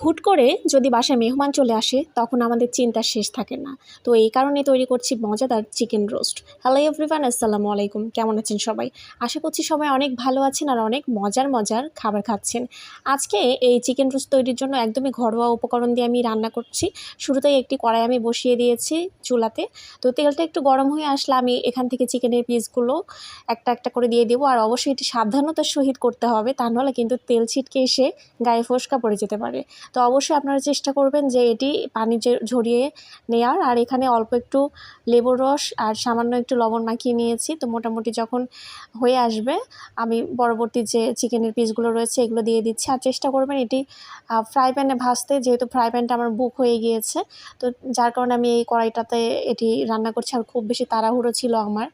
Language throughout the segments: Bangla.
হুট করে যদি বাসায় মেহমান চলে আসে তখন আমাদের চিন্তার শেষ থাকে না। তো এই কারণে তৈরি করছি মজাদার চিকেন রোস্ট। হ্যালো এভরিওয়ান, আসসালামু আলাইকুম। কেমন আছেন সবাই? আশা করছি সবাই অনেক ভালো আছেন আর অনেক মজার মজার খাবার খাচ্ছেন। আজকে এই চিকেন রোস্ট তৈরির জন্য একদমই ঘরোয়া উপকরণ দিয়ে আমি রান্না করছি। শুরুতেই একটি কড়াই আমি বসিয়ে দিয়েছি চুলাতে। তো তেলটা একটু গরম হয়ে আসলে আমি এখান থেকে চিকেনের পিসগুলো একটা একটা করে দিয়ে দেবো। আর অবশ্যই এটি সাবধানতার সহিত করতে হবে, তা নাহলে কিন্তু তেল ছিটকে এসে গায়ে ফোস্কা পড়ে যেতে পারে। তো অবশ্যই আপনারা চেষ্টা করবেন যে এটি পানি ঝরিয়ে নেওয়ার। আর এখানে অল্প একটু লেবুর রস আর সামান্য একটু লবণ মাখিয়ে নিয়েছি। তো মোটামুটি যখন হয়ে আসবে আমি পরবর্তী যে চিকেনের পিসগুলো রয়েছে এগুলো দিয়ে দিচ্ছি। আর চেষ্টা করবেন এটি ফ্রাই প্যানে ভাজতে, যেহেতু ফ্রাই প্যানটা আমার বুক হয়ে গিয়েছে, তো যার কারণে আমি এই কড়াইটাতে এটি রান্না করছি। আর খুব বেশি তাড়াহুড়ো ছিল আমার,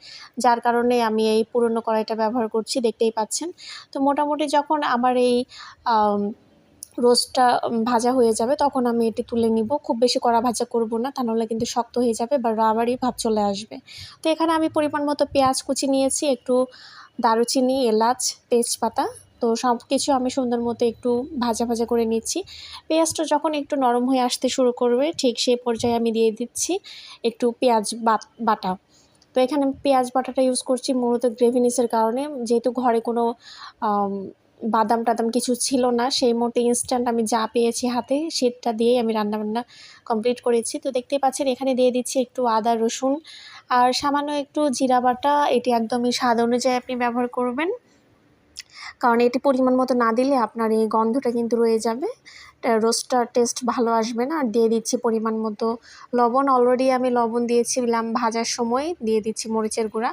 যার কারণে আমি এই পুরনো কড়াইটা ব্যবহার করছি, দেখতেই পাচ্ছেন। তো মোটামুটি যখন আমার এই রোস্টটা ভাজা হয়ে যাবে তখন আমি এটি তুলে নিব। খুব বেশি কড়া ভাজা করব না, তা নাহলে কিন্তু শক্ত হয়ে যাবে বা রাবারি ভাব চলে আসবে। তো এখানে আমি পরিমাণ মতো পেঁয়াজ কুচি নিয়েছি, একটু দারুচিনি, এলাচ, তেজপাতা। তো সব কিছু আমি সুন্দর মতো একটু ভাজা ভাজা করে নিচ্ছি। পেঁয়াজটা যখন একটু নরম হয়ে আসতে শুরু করবে ঠিক সেই পর্যায়ে আমি দিয়ে দিচ্ছি একটু পেঁয়াজ বাটা। তো এখানে পেঁয়াজ বাটাটা ইউজ করছি মূলত গ্রেভিনেসের কারণে, যেহেতু ঘরে কোনো বাদাম টাদাম কিছু ছিল না, সেই মুহূর্তে ইনস্ট্যান্ট আমি যা পেয়েছি হাতে সেটা দিয়েই আমি রান্নাবান্না কমপ্লিট করেছি। তো দেখতেই পাচ্ছেন এখানে দিয়ে দিচ্ছি একটু আদা রসুন আর সামান্য একটু জিরা বাটা। এটি একদমই স্বাদ অনুযায়ী আপনি ব্যবহার করবেন, কারণ এটি পরিমাণ মতো না দিলে আপনার এই গন্ধটা কিন্তু রয়ে যাবে, রোস্টটার টেস্ট ভালো আসবে না। আর দিয়ে দিচ্ছি পরিমাণ মতো লবণ। অলরেডি আমি লবণ দিয়েছিলাম ভাজার সময়, দিয়ে দিচ্ছি মরিচের গুঁড়া।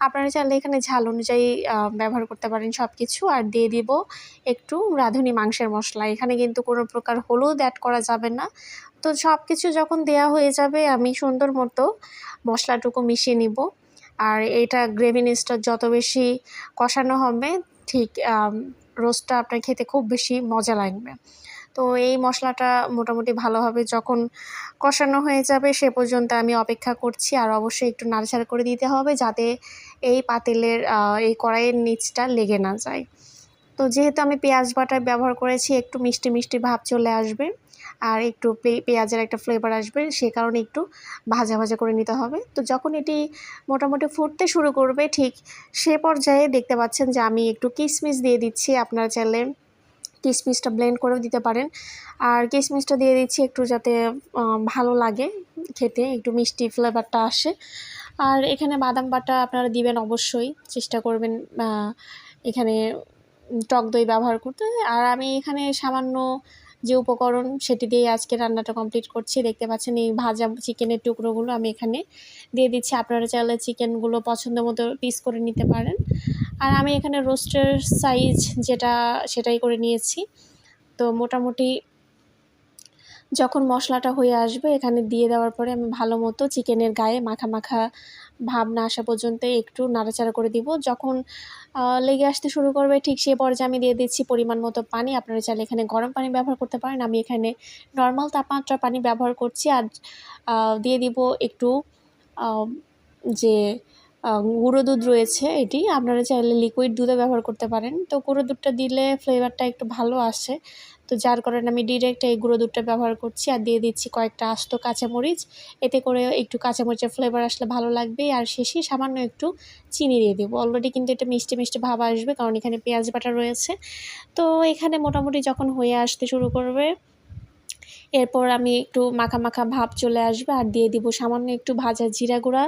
আপনারা চাইলে এখানে ঝাল অনুযায়ী ব্যবহার করতে পারেন সব কিছু। আর দিয়ে দিব একটু রাঁধুনি মাংসের মশলা। এখানে কিন্তু কোনো প্রকার হলুদ অ্যাড করা যাবে না। তো সব কিছু যখন দেয়া হয়ে যাবে আমি সুন্দর মতো মশলাটুকু মিশিয়ে নিব। আর এটা গ্রেভিনেসটা যত বেশি কষানো হবে ঠিক রোস্টটা আপনার খেতে খুব বেশি মজা লাগবে। তো এই মশলাটা মোটামুটি ভালোভাবে যখন কষানো হয়ে যাবে সে পর্যন্ত আমি অপেক্ষা করছি। আর অবশ্যই একটু নাড়াচাড়া করে দিতে হবে যাতে এই পাতিলের এই কড়াইয়ের নিচটা লেগে না যায়। তো যেহেতু আমি পেঁয়াজ বাটা ব্যবহার করেছি একটু মিষ্টি মিষ্টি ভাব চলে আসবে আর একটু পেঁয়াজের একটা ফ্লেভার আসবে, সে কারণে একটু ভাজা ভাজা করে নিতে হবে। তো যখন এটি মোটামুটি ফুটতে শুরু করবে ঠিক সে পর্যায়ে দেখতে পাচ্ছেন যে আমি একটু কিশমিশ দিয়ে দিচ্ছি। আপনারা চাইলে কিশমিশটা ব্লেন্ড করেও দিতে পারেন। আর কিশমিশটা দিয়ে দিচ্ছি একটু যাতে ভালো লাগে খেতে, একটু মিষ্টি ফ্লেভারটা আসে। আর এখানে বাদাম বাটা আপনারা দিবেন, অবশ্যই চেষ্টা করবেন এখানে টক দই ব্যবহার করতে। আর আমি এখানে সামান্য যে উপকরণ সেটি দিয়ে আজকে রান্নাটা কমপ্লিট করছি। দেখতে পাচ্ছেন এই ভাজা চিকেনের টুকরোগুলো আমি এখানে দিয়ে দিচ্ছি। আপনারা চাইলে চিকেনগুলো পছন্দ মতো পিস করে নিতে পারেন। আর আমি এখানে রোস্টের সাইজ যেটা সেটাই করে নিয়েছি। তো মোটামুটি যখন মশলাটা হয়ে আসবে এখানে দিয়ে দেওয়ার পরে আমি ভালো মতো চিকেনের গায়ে মাখা মাখা ভাব না আসা পর্যন্ত একটু নাড়াচাড়া করে দিব। যখন লেগে আসতে শুরু করবে ঠিক সেই পর্যায়ে আমি দিয়ে দিচ্ছি পরিমাণ মতো পানি। আপনারা চাইলে এখানে গরম পানি ব্যবহার করতে পারেন, আমি এখানে নর্মাল তাপমাত্রার পানি ব্যবহার করছি। আর দিয়ে দিব একটু যে গুঁড়ো দুধ রয়েছে, এটি আপনারা চাইলে লিকুইড দুধও ব্যবহার করতে পারেন। তো গুঁড়ো দুধটা দিলে ফ্লেভারটা একটু ভালো আসে, তো যার কারণে আমি ডিরেক্ট এই গুঁড়ো দুধটা ব্যবহার করছি। আর দিয়ে দিচ্ছি কয়েকটা আস্ত কাঁচামরিচ, এতে করে একটু কাঁচামরিচের ফ্লেভার আসলে ভালো লাগবে। আর শেষে সামান্য একটু চিনি দিয়ে দেবো। অলরেডি কিন্তু এটা মিষ্টি মিষ্টি ভাব আসবে, কারণ এখানে পেঁয়াজ বাটা রয়েছে। তো এখানে মোটামুটি যখন হয়ে আসতে শুরু করবে এরপর আমি একটু মাখা মাখা ভাব চলে আসবে আর দিয়ে দিব সামান্য একটু ভাজা জিরা গুঁড়া।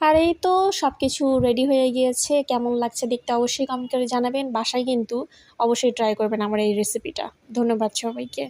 আর এই তো সব কিছু রেডি হয়ে গিয়েছে। কেমন লাগছে দেখতে অবশ্যই কমেন্ট করে জানাবেন। বাসায় কিন্তু অবশ্যই ট্রাই করবেন আমার এই রেসিপিটা। ধন্যবাদ সবাইকে।